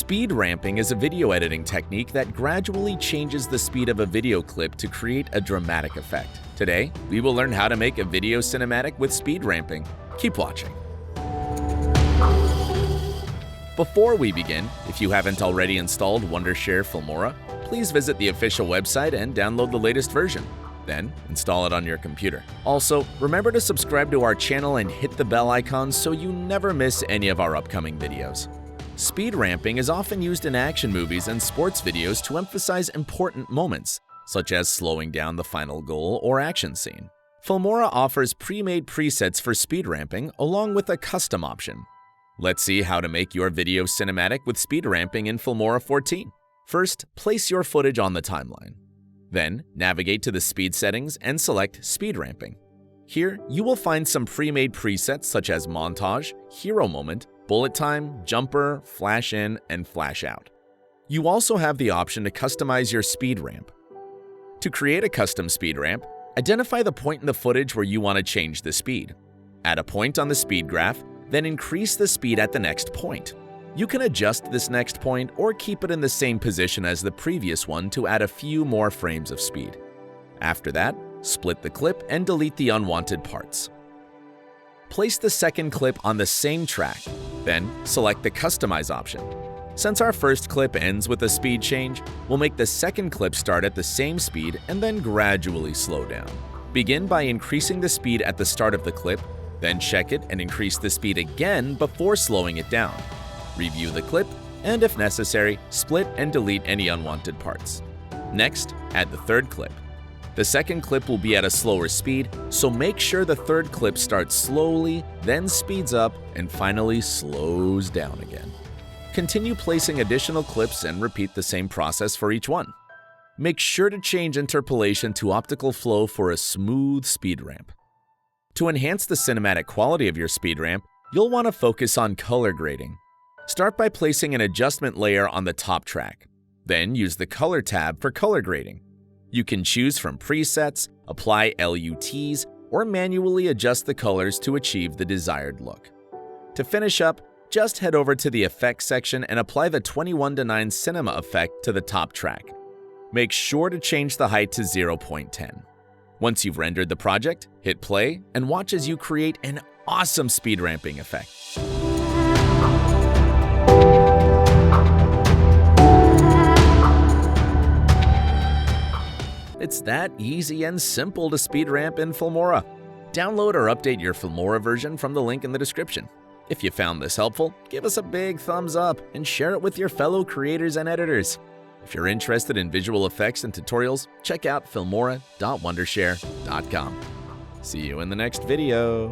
Speed ramping is a video editing technique that gradually changes the speed of a video clip to create a dramatic effect. Today, we will learn how to make a video cinematic with speed ramping. Keep watching. Before we begin, if you haven't already installed Wondershare Filmora, please visit the official website and download the latest version. Then, install it on your computer. Also, remember to subscribe to our channel and hit the bell icon so you never miss any of our upcoming videos. Speed ramping is often used in action movies and sports videos to emphasize important moments, such as slowing down the final goal or action scene. Filmora offers pre-made presets for speed ramping along with a custom option. Let's see how to make your video cinematic with speed ramping in Filmora 14. First, place your footage on the timeline. Then, navigate to the speed settings and select speed ramping. Here, you will find some pre-made presets such as montage, hero moment, bullet time, jumper, flash in, and flash out. You also have the option to customize your speed ramp. To create a custom speed ramp, identify the point in the footage where you want to change the speed. Add a point on the speed graph, then increase the speed at the next point. You can adjust this next point or keep it in the same position as the previous one to add a few more frames of speed. After that, split the clip and delete the unwanted parts. Place the second clip on the same track, then select the Customize option. Since our first clip ends with a speed change, we'll make the second clip start at the same speed and then gradually slow down. Begin by increasing the speed at the start of the clip, then check it and increase the speed again before slowing it down. Review the clip, and if necessary, split and delete any unwanted parts. Next, add the third clip. The second clip will be at a slower speed, so make sure the third clip starts slowly, then speeds up, and finally slows down again. Continue placing additional clips and repeat the same process for each one. Make sure to change interpolation to optical flow for a smooth speed ramp. To enhance the cinematic quality of your speed ramp, you'll want to focus on color grading. Start by placing an adjustment layer on the top track. Then use the Color tab for color grading. You can choose from presets, apply LUTs, or manually adjust the colors to achieve the desired look. To finish up, just head over to the Effects section and apply the 21:9 Cinema effect to the top track. Make sure to change the height to 0.10. Once you've rendered the project, hit play and watch as you create an awesome speed ramping effect. It's that easy and simple to speed ramp in Filmora. Download or update your Filmora version from the link in the description. If you found this helpful, give us a big thumbs up and share it with your fellow creators and editors. If you're interested in visual effects and tutorials, check out filmora.wondershare.com. See you in the next video.